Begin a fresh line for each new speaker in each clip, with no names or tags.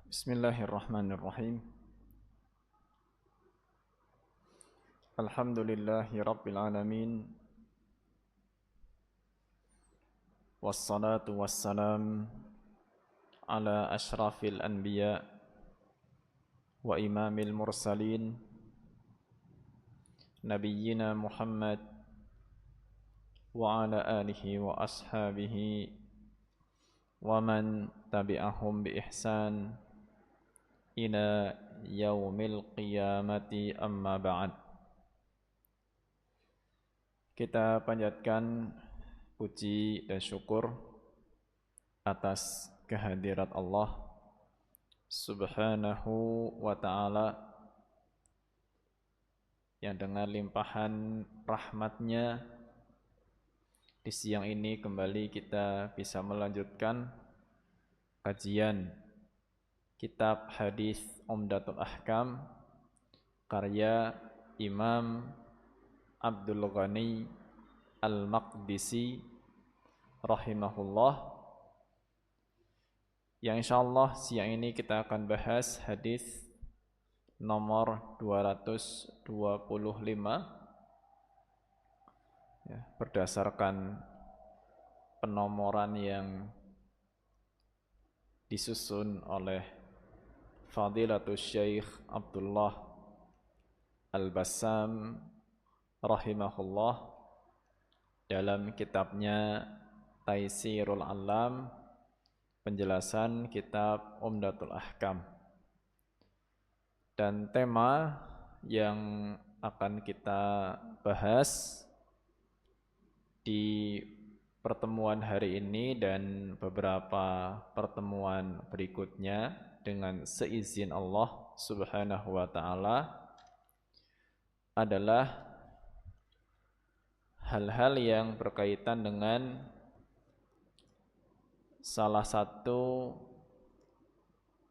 Bismillahirrahmanirrahim. Alhamdulillahi rabbil alamin. Wassalatu wassalam ala ashrafil anbiya wa imamil mursalin nabiyyina Muhammad wa ala alihi wa ashabihi wa man tabi'ahum bi ihsan ila yaumil qiyamati, amma ba'd. Kita panjatkan puji dan syukur atas kehadirat Allah Subhanahu wa ta'ala yang dengan limpahan rahmatnya di siang ini kembali kita bisa melanjutkan kajian kitab hadis Umdatul Ahkam karya Imam Abdul Ghani Al-Maqdisi rahimahullah, yang insyaallah siang ini kita akan bahas hadis nomor 225 ya, berdasarkan penomoran yang disusun oleh Fadilatul Syekh Abdullah Al-Bassam rahimahullah dalam kitabnya Taisirul Alam, penjelasan kitab Umdatul Ahkam. Dan tema yang akan kita bahas di pertemuan hari ini dan beberapa pertemuan berikutnya dengan seizin Allah Subhanahu wa ta'ala adalah hal-hal yang berkaitan dengan salah satu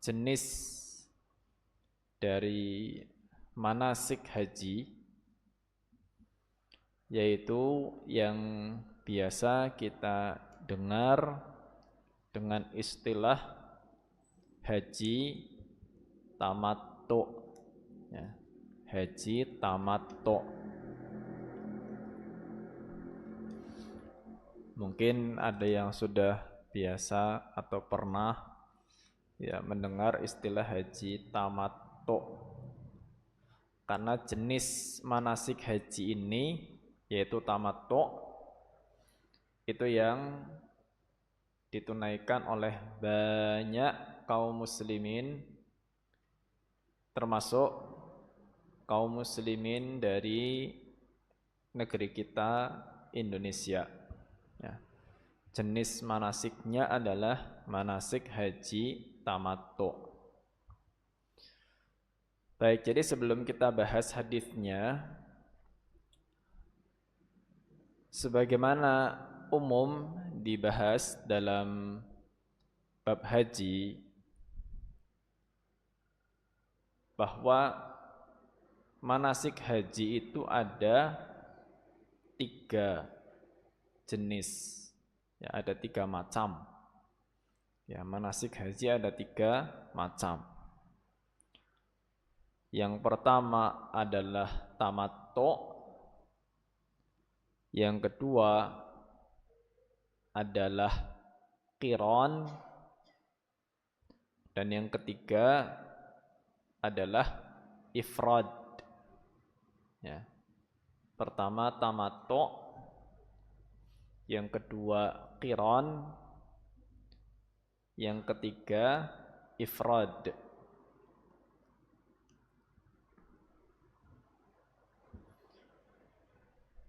jenis dari manasik haji, yaitu yang biasa kita dengar dengan istilah haji tamattu ya, haji tamattu. Mungkin ada yang sudah biasa atau pernah ya mendengar istilah haji tamattu, karena jenis manasik haji ini yaitu tamattu itu yang ditunaikan oleh banyak kaum muslimin, termasuk kaum muslimin dari negeri kita Indonesia ya. Jenis manasiknya adalah manasik haji tamattu. Baik, jadi sebelum kita bahas hadisnya, sebagaimana umum dibahas dalam bab haji, bahwa manasik haji itu ada 3 jenis ya, ada 3 macam ya. Manasik haji ada 3 macam. Yang pertama adalah tamattu, yang kedua adalah qiran, dan yang ketiga adalah ifrad ya. Pertama tamattu, yang kedua qiran, yang ketiga ifrad.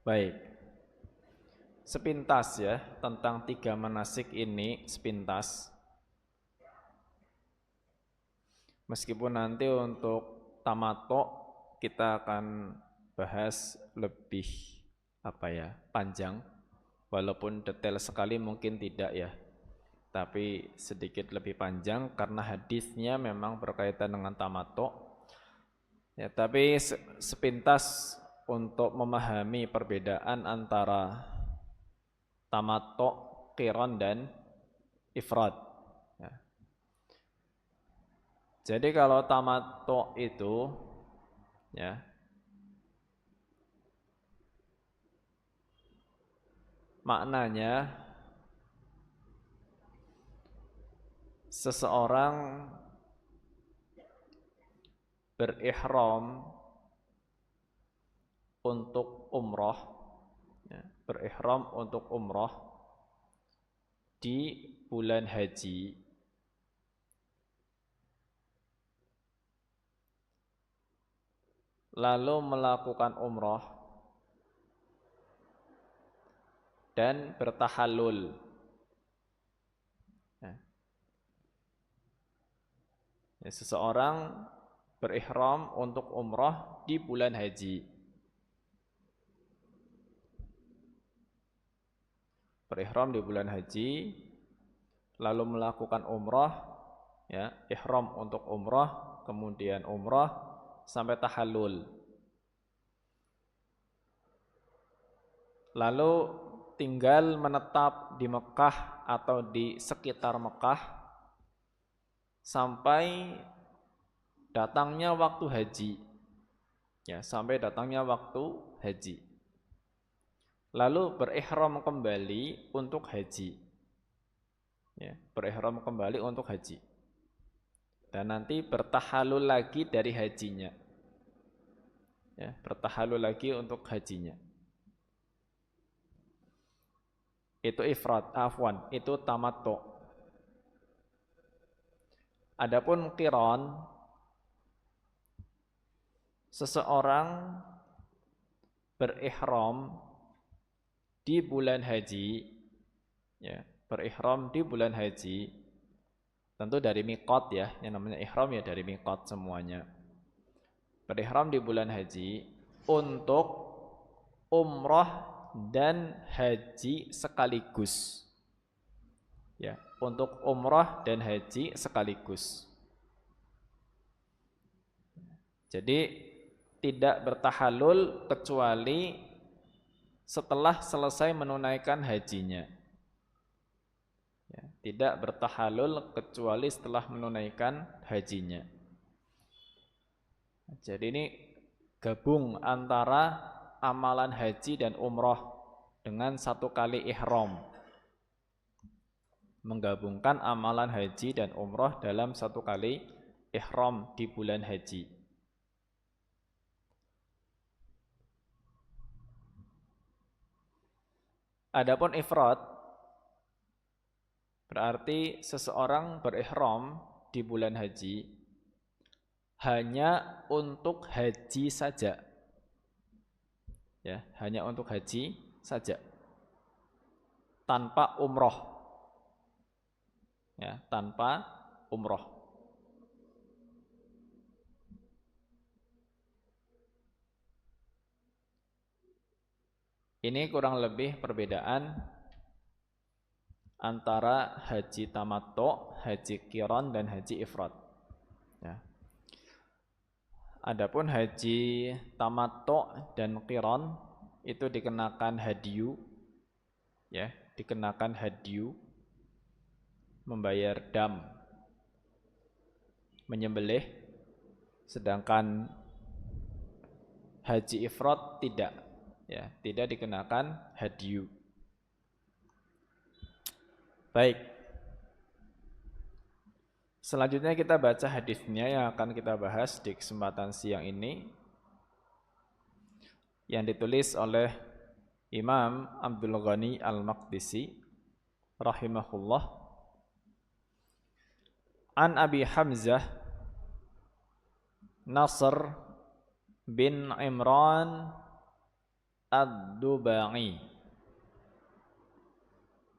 Baik, sepintas ya tentang 3 manasik ini, sepintas. Meskipun nanti untuk tamattu kita akan bahas lebih panjang, walaupun detail sekali mungkin tidak ya, tapi sedikit lebih panjang karena hadisnya memang berkaitan dengan tamattu ya. Tapi sepintas untuk memahami perbedaan antara tamattu, qiran dan ifrad ya. Jadi kalau tamattu itu ya maknanya seseorang berihram untuk umrah, ya, berihram untuk umrah di bulan haji, lalu melakukan umrah dan bertahallul. Ya, seseorang berihram untuk umrah di bulan haji. Berihram di bulan haji, lalu melakukan umrah, ya, ihram untuk umrah, kemudian umrah sampai tahallul. Lalu tinggal menetap di Mekah atau di sekitar Mekah sampai datangnya waktu haji. Ya, sampai datangnya waktu haji. Lalu berihram kembali untuk haji. Ya, berihram kembali untuk haji. Dan nanti bertahallul lagi dari hajinya. Ya, bertahallul lagi untuk hajinya. Itu ifrad, afwan, itu tamattu. Adapun qiran, seseorang berihram di bulan haji, ya, berihram di bulan haji, tentu dari miqat ya, yang namanya ihram ya dari miqat semuanya. Berihram di bulan haji untuk umrah dan haji sekaligus. Ya, untuk umrah dan haji sekaligus. Jadi tidak bertahallul kecuali setelah selesai menunaikan hajinya. Ya, tidak bertahallul kecuali setelah menunaikan hajinya. Jadi ini gabung antara amalan haji dan umrah dengan satu kali ihram. Menggabungkan amalan haji dan umrah dalam satu kali ihram di bulan haji. Adapun ifrad berarti seseorang berihram di bulan haji hanya untuk haji saja. Ya, hanya untuk haji saja. Tanpa umroh. Ya, tanpa umroh. Ini kurang lebih perbedaan antara haji tamattu, haji qiran dan haji ifrad. Ya. Adapun haji tamattu dan qiran itu dikenakan hadyu, ya, dikenakan hadyu, membayar dam, menyembelih, sedangkan haji ifrad tidak, ya, tidak dikenakan hadyu. Baik. Selanjutnya kita baca hadisnya yang akan kita bahas di kesempatan siang ini, yang ditulis oleh Imam Abdul Ghani Al-Maqdisi rahimahullah. An Abi Hamzah Nasr bin Imran Ad-Dubai.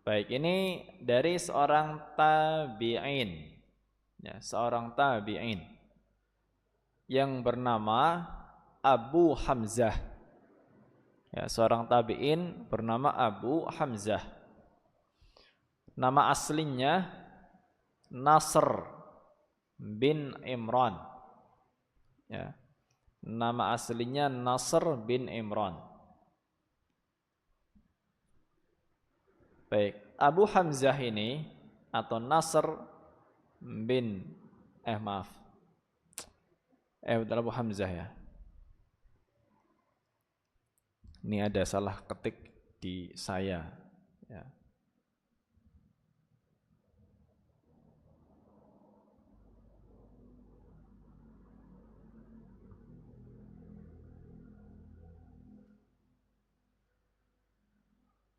Baik, ini dari seorang tabi'in, ya, seorang tabi'in yang bernama Abu Hamzah. Ya, seorang tabi'in bernama Abu Hamzah. Nama aslinya Nasr bin Imran. Ya. Nama aslinya Nasr bin Imran. Baik, Abu Hamzah ini atau Nasr bin Betul Abu Hamzah ya. Ini ada salah ketik di saya. Ya.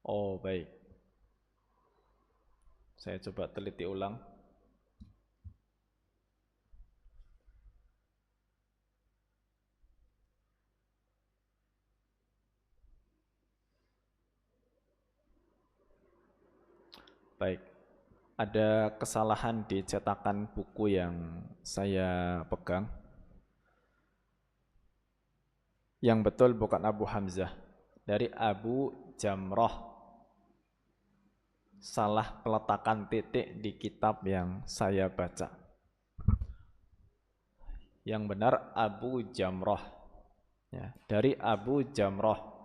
Oh baik. Saya coba teliti ulang. Baik. Ada kesalahan di cetakan buku yang saya pegang. Yang betul bukan Abu Hamzah. Dari Abu Jamrah. Salah peletakan titik di kitab yang saya baca. Yang benar Abu Jamrah. Ya, dari Abu Jamrah.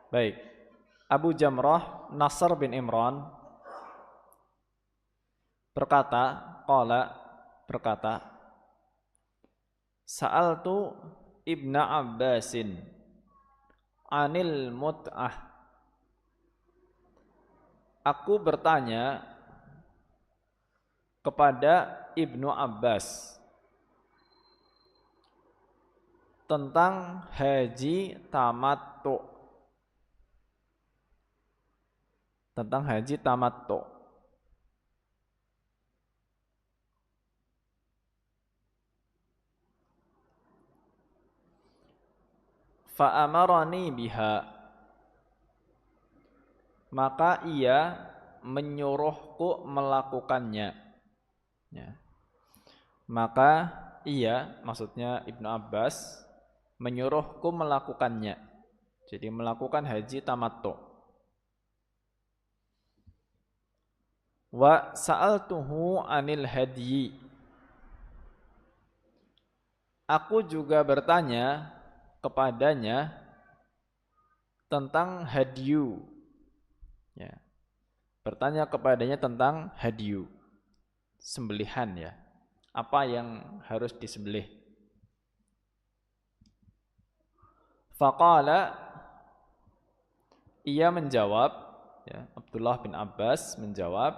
Baik. Abu Jamrah Nasr bin Imran berkata, Sa'altu Ibna Abbasin anil mut'ah. Aku bertanya kepada Ibnu Abbas tentang haji tamattu. Tentang haji tamattu. Fa'amarani biha. Maka ia menyuruhku melakukannya. Ya. Maka ia, maksudnya Ibnu Abbas, menyuruhku melakukannya. Jadi melakukan haji tamattu. Wa sa'altuhu anil hadyi. Aku juga bertanya kepadanya tentang hadyu. Ya. Bertanya kepadanya tentang hadyu. Sembelihan ya. Apa yang harus disembelih? Faqala, ia menjawab, ya, Abdullah bin Abbas menjawab,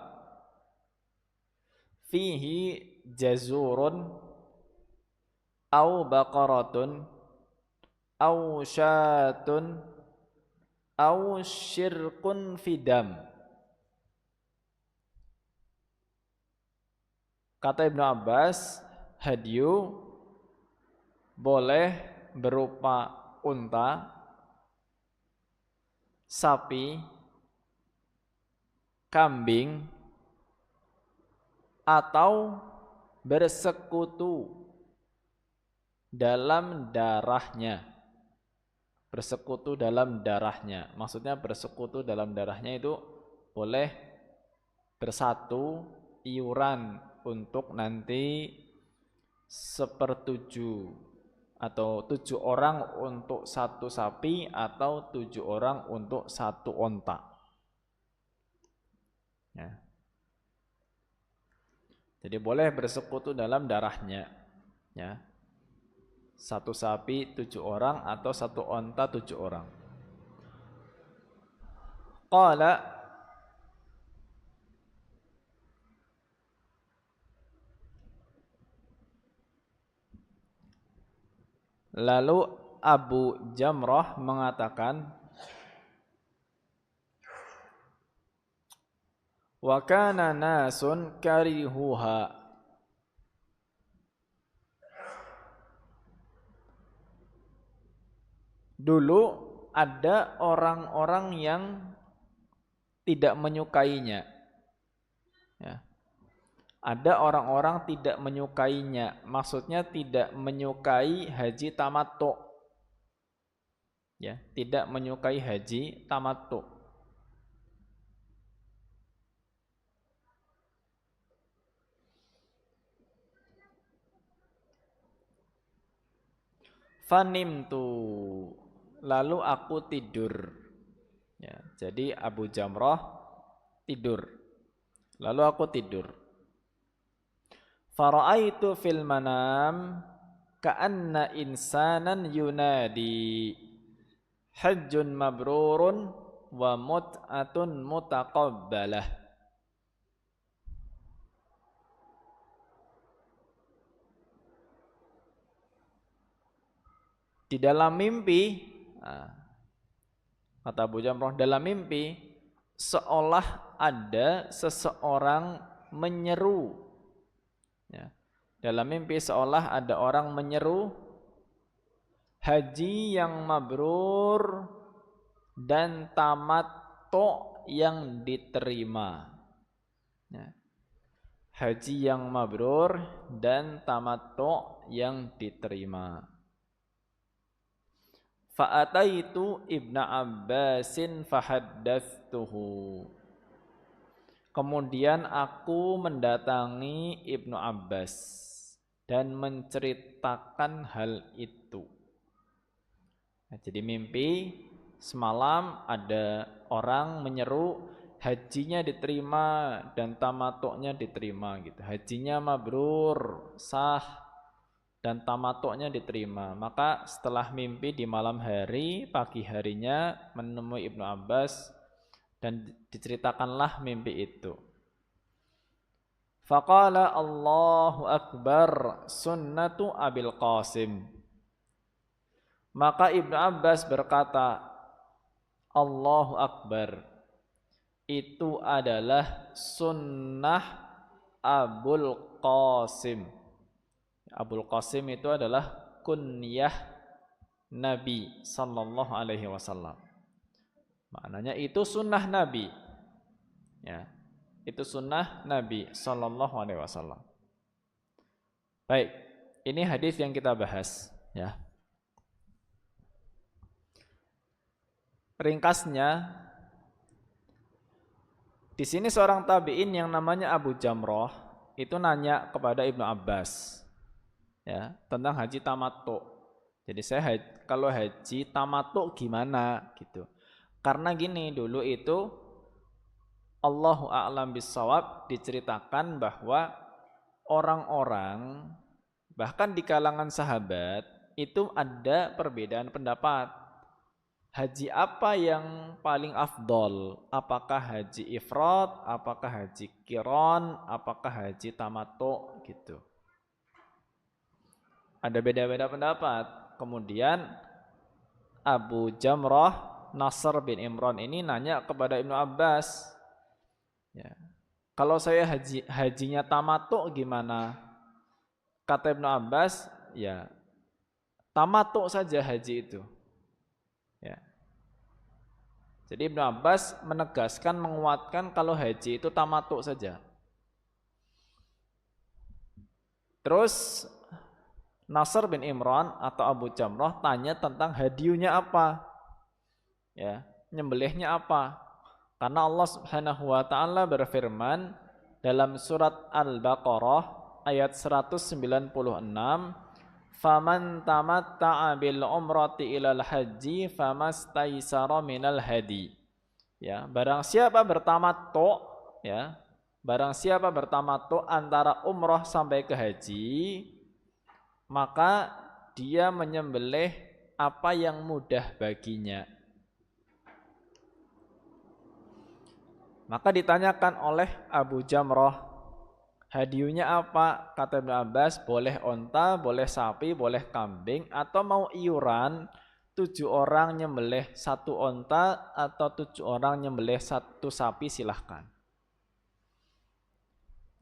fihi jazurun au baqaratun au syatun au syirkun fidam. Kata Ibnu Abbas, hadyu boleh berupa unta, sapi, kambing, atau bersekutu dalam darahnya. Bersekutu dalam darahnya. Maksudnya bersekutu dalam darahnya itu boleh bersatu iuran untuk nanti 1/7 atau 7 orang untuk 1 sapi atau 7 orang untuk 1 onta. Ya. Jadi boleh bersekutu dalam darahnya. Ya. 1 sapi 7 orang atau 1 onta 7 orang. Qala, lalu Abu Jamrah mengatakan, wa kana nasun karihuha. Dulu ada orang-orang yang tidak menyukainya. Ya. Ada orang-orang tidak menyukainya. Maksudnya tidak menyukai haji tamattu. Ya, tidak menyukai haji tamattu. Fanimtu, lalu aku tidur. Ya, jadi Abu Jamrah tidur. Lalu aku tidur. Fara'aitu fil manam ka'anna insanan yunadi hajjun mabrurun wa mut'atun mutaqabbalah. Di dalam mimpi, kata Abu Jamrah, dalam mimpi seolah ada seseorang menyeru. Ya. Dalam mimpi seolah ada orang menyeru haji yang mabrur dan tamattu yang diterima. Ya. Haji yang mabrur dan tamattu yang diterima. Fa'ataitu Ibnu Abbasin fahaddatstuhu. Kemudian aku mendatangi Ibnu Abbas dan menceritakan hal itu. Nah, jadi mimpi semalam ada orang menyeru hajinya diterima dan tamattu'nya diterima gitu. Hajinya mabrur, sah, dan tamattu'nya diterima. Maka setelah mimpi di malam hari, pagi harinya menemui Ibnu Abbas dan diceritakanlah mimpi itu. Faqala Allahu Akbar sunnatu Abil Qasim. Maka Ibnu Abbas berkata, Allahu Akbar, itu adalah sunnah Abul Qasim. Abul Qasim itu adalah kunyah Nabi sallallahu alaihi wasallam. Maknanya itu sunnah Nabi. Ya. Itu sunnah Nabi sallallahu alaihi wasallam. Baik, ini hadis yang kita bahas, ya. Ringkasnya, di sini seorang tabi'in yang namanya Abu Jamrah itu nanya kepada Ibnu Abbas, ya, tentang haji tamattu. Jadi kalau haji tamattu gimana gitu. Karena gini, dulu itu Allahu a'lam bissawab diceritakan bahwa orang-orang bahkan di kalangan sahabat itu ada perbedaan pendapat. Haji apa yang paling afdol? Apakah haji ifrad, apakah haji qiran, apakah haji tamattu gitu. Ada beda-beda pendapat. Kemudian Abu Jamrah Nasr bin Imran ini nanya kepada Ibnu Abbas, ya, kalau saya hajinya tamattu gimana? Kata Ibnu Abbas, ya tamattu saja haji itu. Ya. Jadi Ibnu Abbas menegaskan, menguatkan kalau haji itu tamattu saja. Terus Nasr bin Imran atau Abu Jamrah tanya tentang hadiunya apa? Ya, nyembelihnya apa? Karena Allah Subhanahu wa taala berfirman dalam surat Al-Baqarah ayat 196, "Faman tamatta'a bil umrati ilal haji famastaisara minal hadi." Ya, barang siapa bertamattu, ya, barang siapa bertamattu antara umrah sampai ke haji, maka dia menyembelih apa yang mudah baginya. Maka ditanyakan oleh Abu Jamrah, hadiunya apa? Kata Ibnu Abbas, boleh onta, boleh sapi, boleh kambing, atau mau iuran, 7 orang nyembelih 1 onta atau 7 orang nyembelih 1 sapi, silahkan.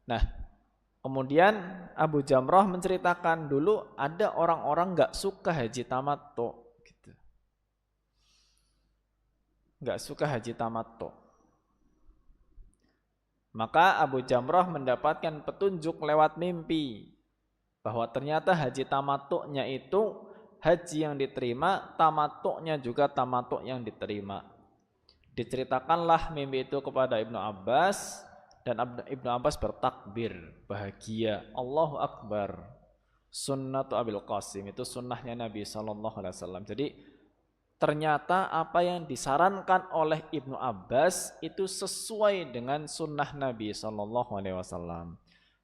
Nah, kemudian Abu Jamrah menceritakan dulu ada orang-orang gak suka haji tamattu gitu. Gak suka haji tamattu. Maka Abu Jamrah mendapatkan petunjuk lewat mimpi bahwa ternyata haji tamattu'nya itu haji yang diterima, tamattu'nya juga tamattu' yang diterima. Diceritakanlah mimpi itu kepada Ibnu Abbas dan Ibnu Abbas bertakbir bahagia, Allahu Akbar. Sunnatu Abil Qasim, itu sunnahnya Nabi SAW. Jadi ternyata apa yang disarankan oleh Ibnu Abbas itu sesuai dengan sunnah Nabi SAW.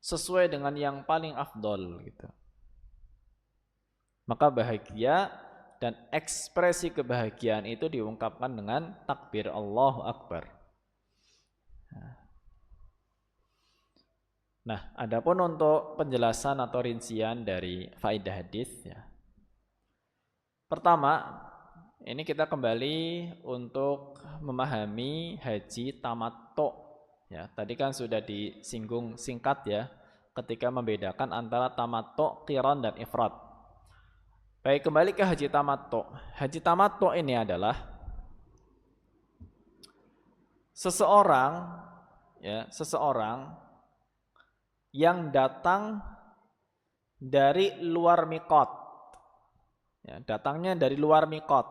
sesuai dengan yang paling afdol gitu. Maka bahagia dan ekspresi kebahagiaan itu diungkapkan dengan takbir Allahu Akbar. Nah, adapun untuk penjelasan atau rincian dari faedah hadis ya. Pertama, ini kita kembali untuk memahami haji tamattu ya. Tadi kan sudah disinggung singkat ya ketika membedakan antara tamattu, qiran dan ifrad. Baik, kembali ke haji tamattu. Haji tamattu ini adalah seseorang yang datang dari luar mikot. Ya, datangnya dari luar mikot.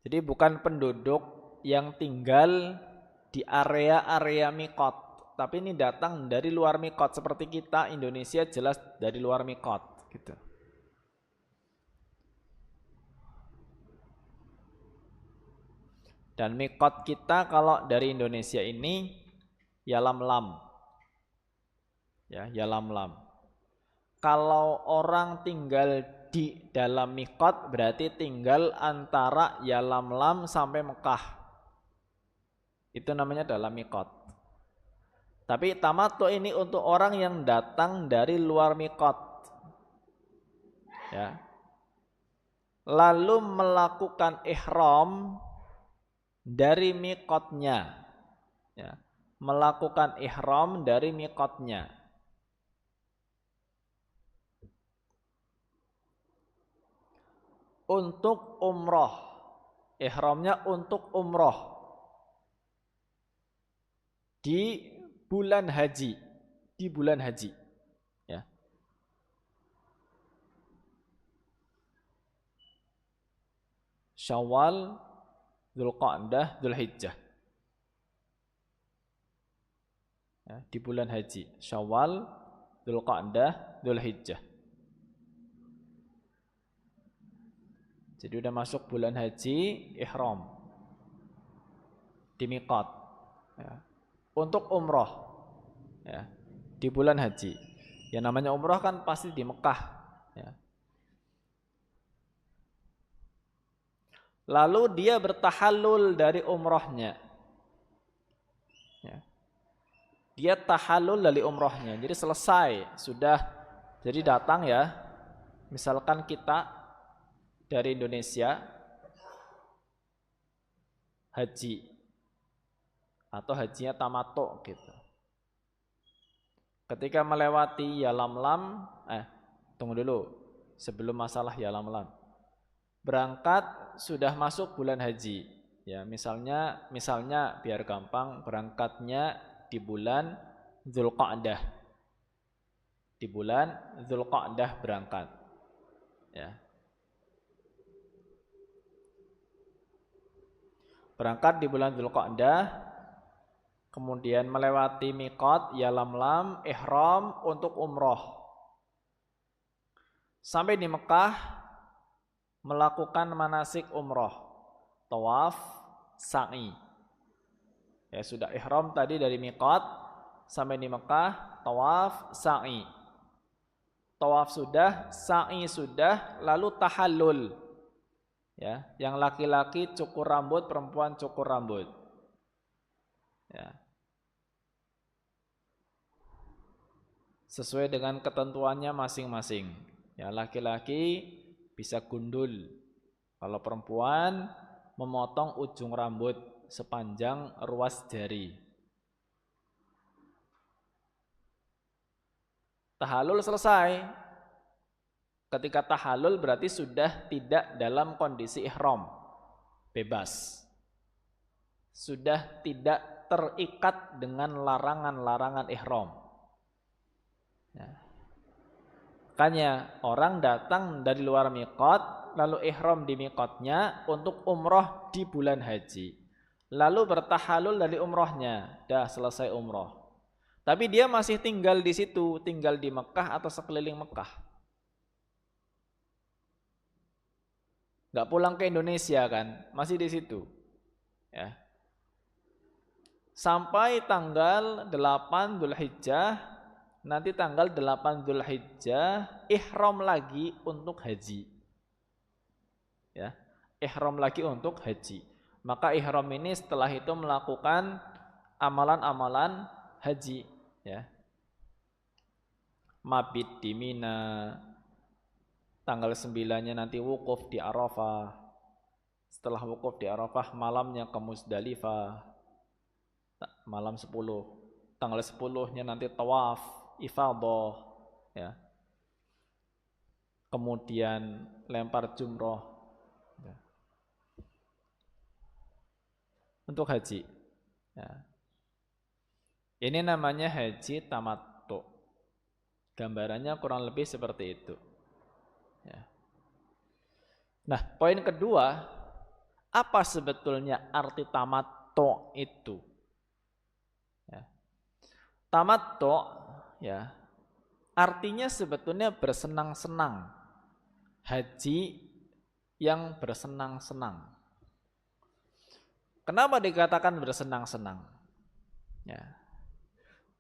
Jadi bukan penduduk yang tinggal di area-area mikot, tapi ini datang dari luar mikot. Seperti kita Indonesia jelas dari luar mikot gitu. Dan mikot kita kalau dari Indonesia ini Yalamlam. Ya, Yalamlam. Kalau orang tinggal di dalam mikot berarti tinggal antara Yalamlam sampai Mekah. Itu namanya dalam mikot. Tapi tamattu ini untuk orang yang datang dari luar mikot. Ya. Lalu melakukan ihram dari mikotnya. Ya. Melakukan ihram dari mikotnya. Untuk umroh. Ihramnya untuk umroh. Di bulan haji. Di bulan haji. Ya. Syawal, Dzulqa'dah, Dzulhijjah. Ya, di bulan haji. Syawal, Dzulqa'dah, Dzulhijjah. Jadi udah masuk bulan haji, ihram. Di miqat. Ya. Untuk umroh. Ya. Di bulan haji. Ya namanya umroh kan pasti di Mekah. Ya. Lalu dia bertahallul dari umrohnya. Ya. Dia tahallul dari umrohnya. Jadi selesai. Sudah. Jadi datang ya. Misalkan kita dari Indonesia. Haji. Atau hajinya tamattu gitu. Ketika melewati Yalamlam. Tunggu dulu. Sebelum masalah Yalamlam. Berangkat sudah masuk bulan haji. Ya, misalnya biar gampang berangkatnya di bulan Dzulqa'dah. Di bulan Dzulqa'dah berangkat. Ya. Berangkat di bulan Dzulqa'dah, kemudian melewati miqat Yalamlam, ihram untuk umroh. Sampai di Mekah melakukan manasik umroh, tawaf, sa'i. Ya sudah ihram tadi dari miqat sampai di Mekah, tawaf, sa'i. Tawaf sudah, sa'i sudah, lalu tahallul. Ya, yang laki-laki cukur rambut, perempuan cukur rambut. Ya. Sesuai dengan ketentuannya masing-masing. Ya, laki-laki bisa gundul. Kalau perempuan memotong ujung rambut sepanjang ruas jari. Tahallul selesai. Ketika tahallul berarti sudah tidak dalam kondisi ihram. Bebas. Sudah tidak terikat dengan larangan-larangan ihram. Ya. Makanya orang datang dari luar miqat, lalu ihram di miqatnya untuk umroh di bulan haji. Lalu bertahalul dari umrohnya, dah selesai umroh. Tapi dia masih tinggal di situ, tinggal di Mekah atau sekeliling Mekah. Gak pulang ke Indonesia kan, masih di situ. Ya. sampai tanggal 8 Dzulhijjah. Nanti tanggal 8 Dzulhijjah ihram lagi untuk haji. Ya, ihram lagi untuk haji. Maka ihram ini setelah itu melakukan amalan-amalan haji, ya. Mabit di Mina, tanggal 9-nya nanti wukuf di Arafah. Setelah wukuf di Arafah malamnya ke Muzdalifah. Malam 10. Tanggal 10-nya nanti tawaf ifadhah, ya. Kemudian lempar jumroh, ya, untuk haji, ya. Ini namanya haji tamattu. Gambarannya kurang lebih seperti itu, ya. Nah, poin kedua, apa sebetulnya arti tamattu itu? Ya. Tamattu, ya, artinya sebetulnya bersenang-senang. Haji yang bersenang-senang. Kenapa dikatakan bersenang-senang? Ya.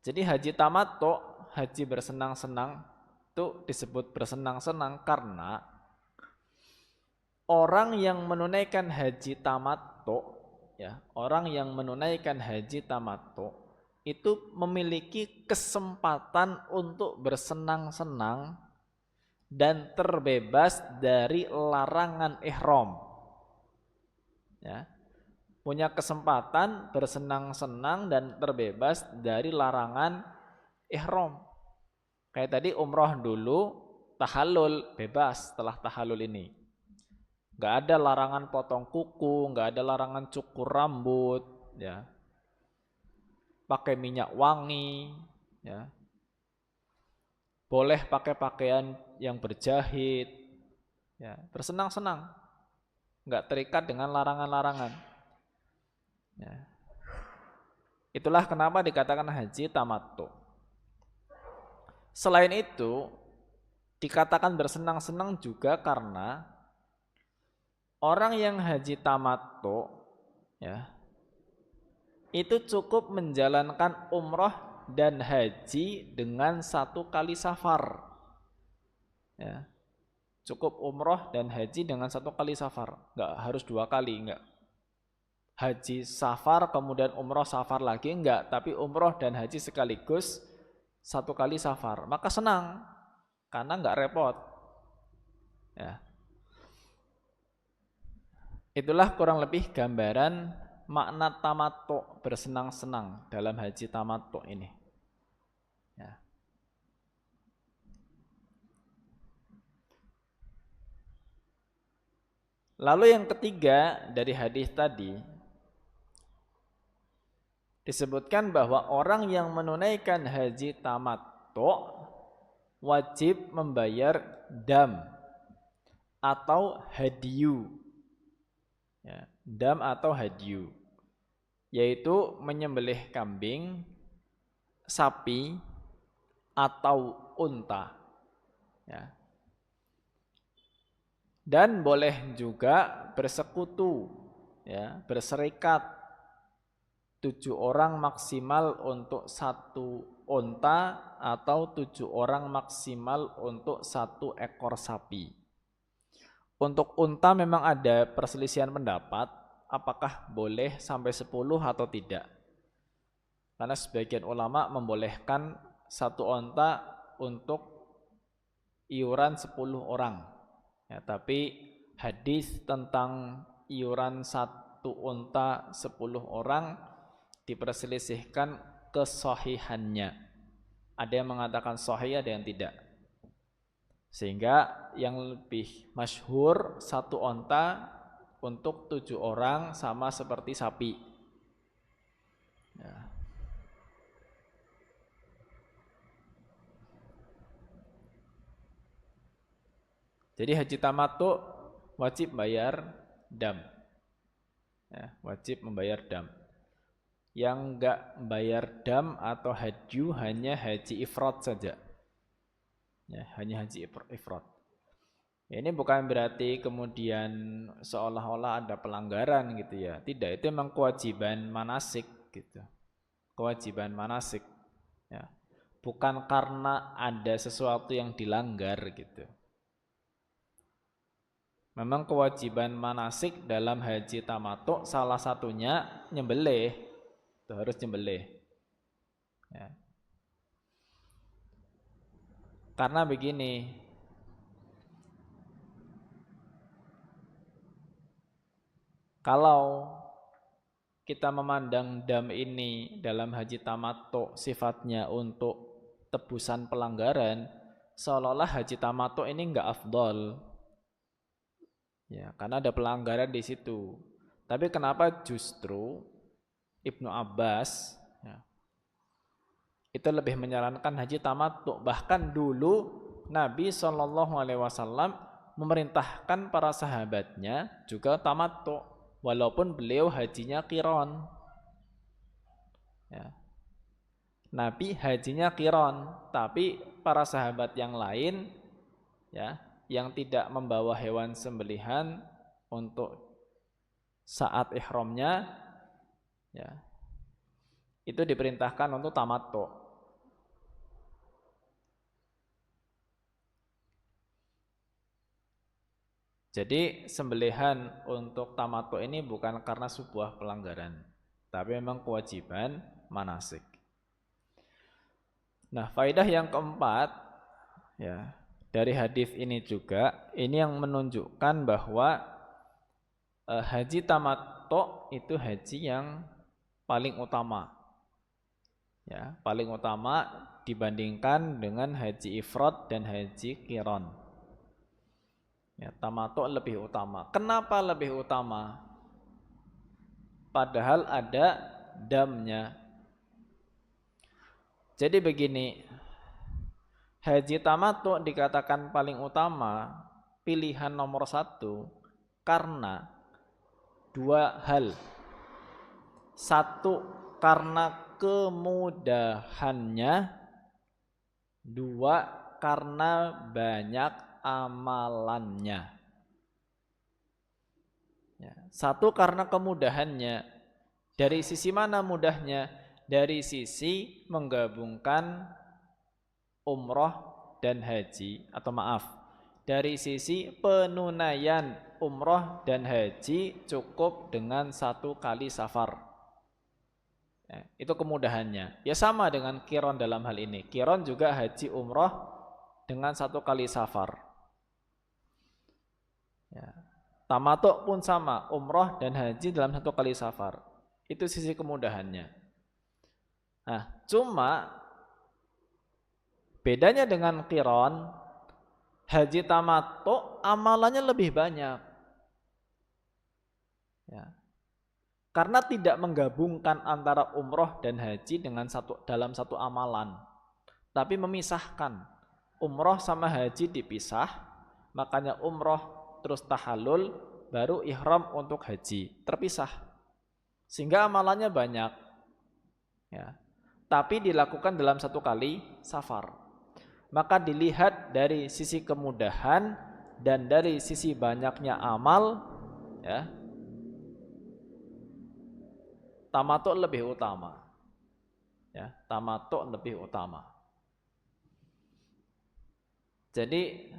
Jadi haji tamattu, haji bersenang-senang, itu disebut bersenang-senang karena orang yang menunaikan haji tamattu, ya, orang yang menunaikan haji tamattu itu memiliki kesempatan untuk bersenang-senang dan terbebas dari larangan ihram. Ya. Punya kesempatan bersenang-senang dan terbebas dari larangan ihram. Kayak tadi umroh dulu, tahallul, bebas setelah tahallul ini. Gak ada larangan potong kuku, gak ada larangan cukur rambut, ya. Pakai minyak wangi, ya. Boleh pakai pakaian yang berjahit, ya. Bersenang-senang, gak terikat dengan larangan-larangan, ya. Itulah kenapa dikatakan haji tamattu. Selain itu, dikatakan bersenang-senang juga karena orang yang haji tamattu, ya, itu cukup menjalankan umroh dan haji dengan 1 kali safar, ya. Cukup umroh dan haji dengan 1 kali safar, nggak harus 2 kali, nggak. Haji safar kemudian umroh safar lagi, enggak, tapi umroh dan haji sekaligus 1 kali safar. Maka senang karena enggak repot, ya. Itulah kurang lebih gambaran makna tamattu, bersenang-senang dalam haji tamattu ini, ya. Lalu yang ketiga dari hadis tadi disebutkan bahwa orang yang menunaikan haji tamattu wajib membayar dam atau hadyu, ya, dam atau hadyu, yaitu menyembelih kambing, sapi atau unta, ya. Dan boleh juga bersekutu, ya, berserikat 7 orang maksimal untuk 1 unta atau 7 orang maksimal untuk 1 ekor sapi. Untuk unta memang ada perselisihan pendapat apakah boleh sampai 10 atau tidak. Karena sebagian ulama membolehkan 1 unta untuk iuran 10 orang. Ya, tapi hadis tentang iuran 1 unta 10 orang diperselisihkan kesahihannya. Ada yang mengatakan sahih, ada yang tidak. Sehingga yang lebih masyhur 1 unta untuk 7 orang sama seperti sapi, ya. Jadi haji tamattu wajib bayar dam, ya, wajib membayar dam. Yang enggak bayar dam atau hadyu hanya haji ifrad saja, ya, hanya haji ifrad. Ini bukan berarti kemudian seolah-olah ada pelanggaran gitu, ya. Tidak, itu memang kewajiban manasik gitu. kewajiban manasik, ya. Bukan karena ada sesuatu yang dilanggar gitu. Memang kewajiban manasik dalam haji tamattu salah satunya nyembelih. Itu harus nyembelih. Ya. Karena begini, kalau kita memandang dam ini dalam haji tamattu sifatnya untuk tebusan pelanggaran, seolah-olah haji tamattu ini enggak afdol. Ya, karena ada pelanggaran di situ. Tapi kenapa justru Ibnu Abbas, ya, itu lebih menyarankan haji tamattu? Bahkan dulu Nabi SAW memerintahkan para sahabatnya juga tamattu, walaupun beliau hajinya qiron. Ya. Nabi hajinya qiron, tapi para sahabat yang lain, ya, yang tidak membawa hewan sembelihan untuk saat ihramnya, ya, itu diperintahkan untuk tamattu. Jadi sembelihan untuk tamattu ini bukan karena sebuah pelanggaran, tapi memang kewajiban manasik. Nah, faedah yang keempat, ya, dari hadis ini juga, ini yang menunjukkan bahwa haji tamattu itu haji yang paling utama. Ya, paling utama dibandingkan dengan haji ifrad dan haji qiran. Ya, tamattu lebih utama. Kenapa lebih utama? Padahal ada damnya. Jadi begini, haji tamattu dikatakan paling utama, pilihan nomor satu, karena dua hal. Satu, karena kemudahannya. Dua, karena banyak amalannya. Ya, satu, karena kemudahannya. Dari sisi mana mudahnya? Dari sisi menggabungkan umroh dan haji, atau maaf, dari sisi penunaian umroh dan haji cukup dengan satu kali safar. Ya, itu kemudahannya. Ya sama dengan qiron dalam hal ini. Qiron juga haji umroh dengan satu kali safar. Ya. Tamattu pun sama, umroh dan haji dalam satu kali safar. Itu sisi kemudahannya. Nah, cuma bedanya dengan qiron, haji tamattu amalannya lebih banyak. Ya. Karena tidak menggabungkan antara umroh dan haji dalam satu amalan, tapi memisahkan. Umroh sama haji dipisah, makanya umroh terus tahallul, baru ihram untuk haji, terpisah. Sehingga amalannya banyak. Ya. Tapi dilakukan dalam satu kali safar. Maka dilihat dari sisi kemudahan dan dari sisi banyaknya amal, ya, tamattu lebih utama. Ya, tamattu lebih utama. Jadi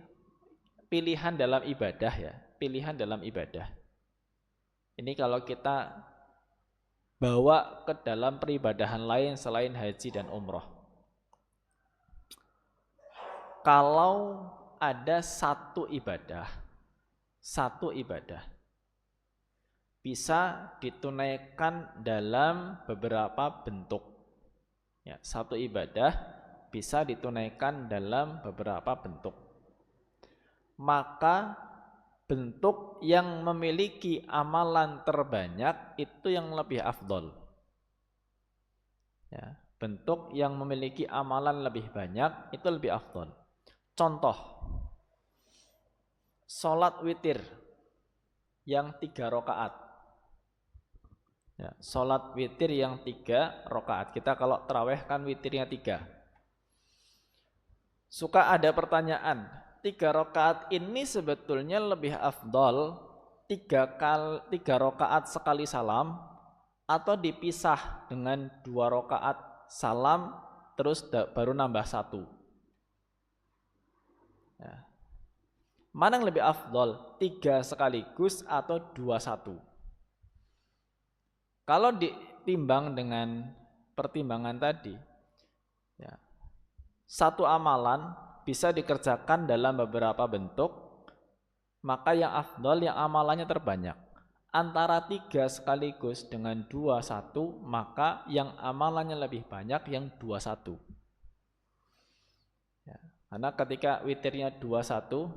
pilihan dalam ibadah, ya, pilihan dalam ibadah. Ini kalau kita bawa ke dalam peribadahan lain selain haji dan umroh. Kalau ada satu ibadah bisa ditunaikan dalam beberapa bentuk. Ya, satu ibadah bisa ditunaikan dalam beberapa bentuk. Maka bentuk yang memiliki amalan terbanyak itu yang lebih afdol. Ya, bentuk yang memiliki amalan lebih banyak itu lebih afdol. Contoh, sholat witir yang 3 rakaat. Ya, sholat witir yang 3 rakaat. Kita kalau tarawih kan witirnya 3. Suka ada pertanyaan, 3 rakaat ini sebetulnya lebih afdol 3 rakaat sekali salam atau dipisah dengan 2 rakaat salam terus baru nambah 1. Ya. Mana yang lebih afdol? 3 sekaligus atau 2-1? Kalau ditimbang dengan pertimbangan tadi, ya, satu amalan bisa dikerjakan dalam beberapa bentuk, maka yang afdol yang amalannya terbanyak. Antara 3 sekaligus dengan 2-1, maka yang amalannya lebih banyak yang 2-1. Ya, karena ketika witirnya 2-1,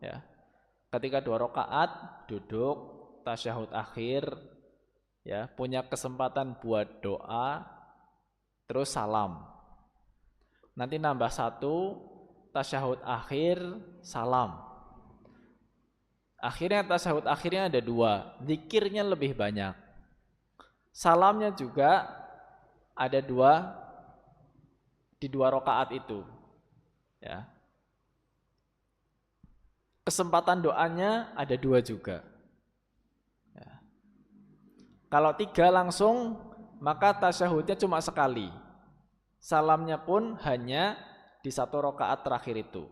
ya, ketika 2 rakaat duduk tasyahud akhir, ya, punya kesempatan buat doa terus salam. Nanti nambah 1 tasyahud akhir salam. Akhirnya tasyahud akhirnya ada 2, zikirnya lebih banyak. Salamnya juga ada 2 di 2 rakaat itu. Ya. Kesempatan doanya ada 2 juga. Ya. Kalau 3 langsung, maka tasyahudnya cuma sekali. Salamnya pun hanya di 1 rakaat terakhir itu.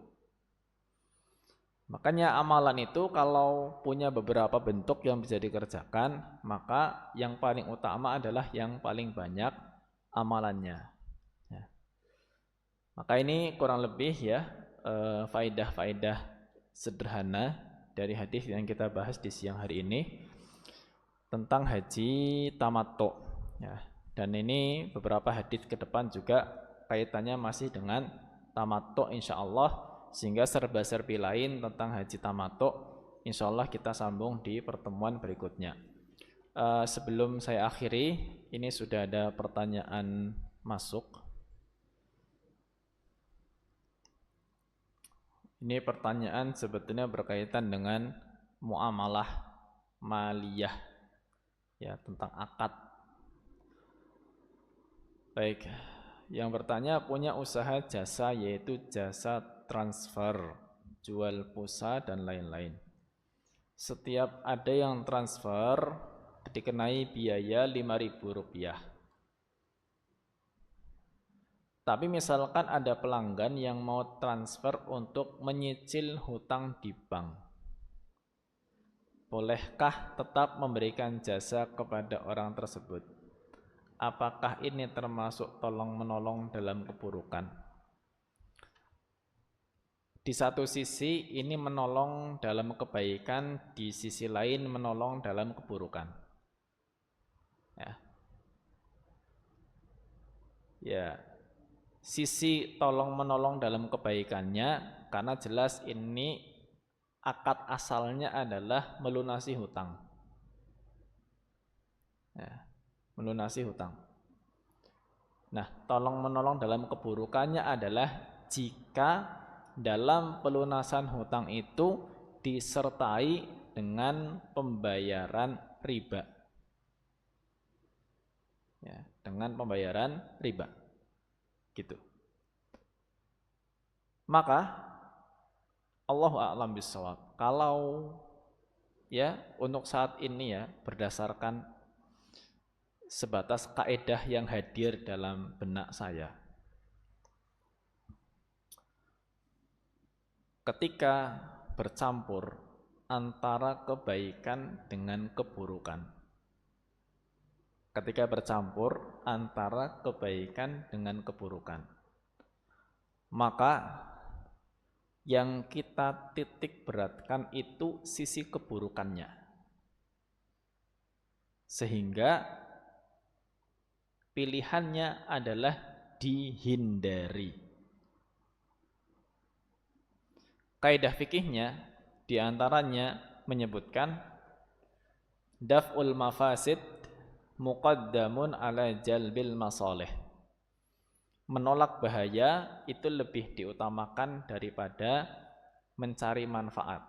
Makanya amalan itu kalau punya beberapa bentuk yang bisa dikerjakan, maka yang paling utama adalah yang paling banyak amalannya. Ya. Maka ini kurang lebih ya faedah-faedah sederhana dari hadis yang kita bahas di siang hari ini tentang haji tamattu. Ya. Dan ini beberapa hadis ke depan juga kaitannya masih dengan tamattu insyaallah, sehingga serba-serbi lain tentang haji tamattu insyaallah kita sambung di pertemuan berikutnya. Sebelum saya akhiri, ini sudah ada pertanyaan masuk. Ini pertanyaan sebetulnya berkaitan dengan muamalah maliyah, ya, tentang akad. Baik, yang bertanya punya usaha jasa yaitu jasa transfer, jual pulsa dan lain-lain. Setiap ada yang transfer dikenai biaya Rp5.000. Tapi misalkan ada pelanggan yang mau transfer untuk menyicil hutang di bank, bolehkah tetap memberikan jasa kepada orang tersebut? Apakah ini termasuk tolong-menolong dalam keburukan? Di satu sisi ini menolong dalam kebaikan, di sisi lain menolong dalam keburukan. Ya. Ya. Sisi tolong-menolong dalam kebaikannya, karena jelas ini akad asalnya adalah melunasi hutang. Ya, melunasi hutang. Nah, tolong-menolong dalam keburukannya adalah jika dalam pelunasan hutang itu disertai dengan pembayaran riba. Ya, dengan pembayaran riba. Gitu. Maka Allahu a'lam bishawab. Kalau ya untuk saat ini ya berdasarkan sebatas kaidah yang hadir dalam benak saya, ketika bercampur antara kebaikan dengan keburukan, ketika bercampur antara kebaikan dengan keburukan, maka yang kita titik beratkan itu sisi keburukannya, sehingga pilihannya adalah dihindari. Kaidah fikihnya diantaranya menyebutkan daf'ul mafasid muqaddamun ala jalbil masalih. Menolak bahaya itu lebih diutamakan daripada mencari manfaat.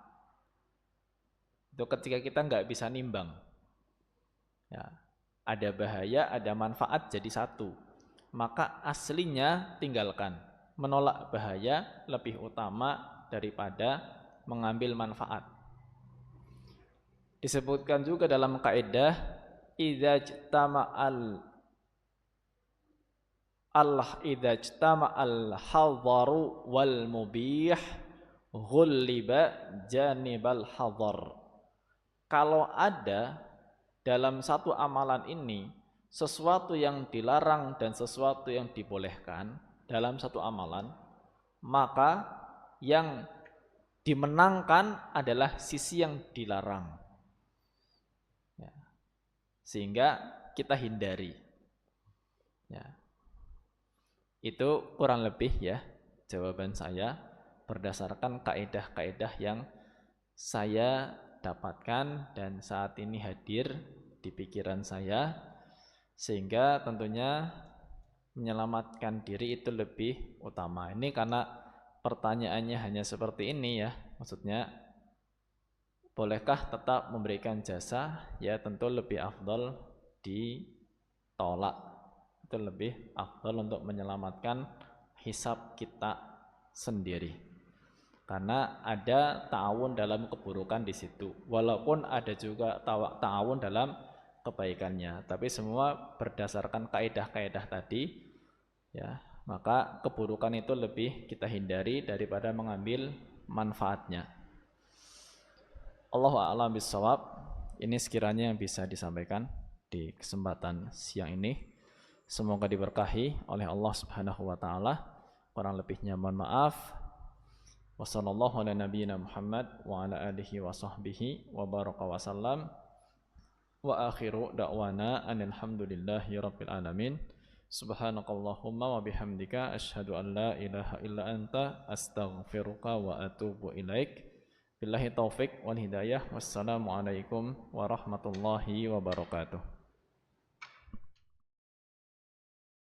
Itu ketika kita nggak bisa nimbang. Ya, ada bahaya, ada manfaat jadi satu. Maka aslinya tinggalkan. Menolak bahaya lebih utama daripada mengambil manfaat. Disebutkan juga dalam kaidah idza ijtama'al hadaru wal mubih ghulliba janibal hadar. Kalau ada dalam satu amalan ini sesuatu yang dilarang dan sesuatu yang dibolehkan dalam satu amalan, maka yang dimenangkan adalah sisi yang dilarang. Ya. Sehingga kita hindari. Ya. Itu kurang lebih ya jawaban saya berdasarkan kaidah-kaidah yang saya dapatkan dan saat ini hadir di pikiran saya, sehingga tentunya menyelamatkan diri itu lebih utama. Ini karena pertanyaannya hanya seperti ini ya, maksudnya bolehkah tetap memberikan jasa? Ya tentu lebih afdal ditolak. Itu lebih afdal untuk menyelamatkan hisab kita sendiri. Karena ada ta'awun dalam keburukan di situ. Walaupun ada juga ta'awun dalam kebaikannya, tapi semua berdasarkan kaidah-kaidah tadi ya, maka keburukan itu lebih kita hindari daripada mengambil manfaatnya. Allahu a'lam bishawab. Ini sekiranya yang bisa disampaikan di kesempatan siang ini. Semoga diberkahi oleh Allah Subhanahu wa taala. Kurang lebihnya mohon maaf. Wassallallahu ala nabiyyina Muhammad wa ala alihi wa sahbihi wa baraka wa sallam. Wa akhiru da'wana alhamdulillahi rabbil alamin. Subhanakallahumma wa bihamdika asyhadu an la ilaha illa anta astaghfiruka wa atubu ilaik. Billahi taufik wal hidayah. Wassalamu alaikum warahmatullahi wabarakatuh.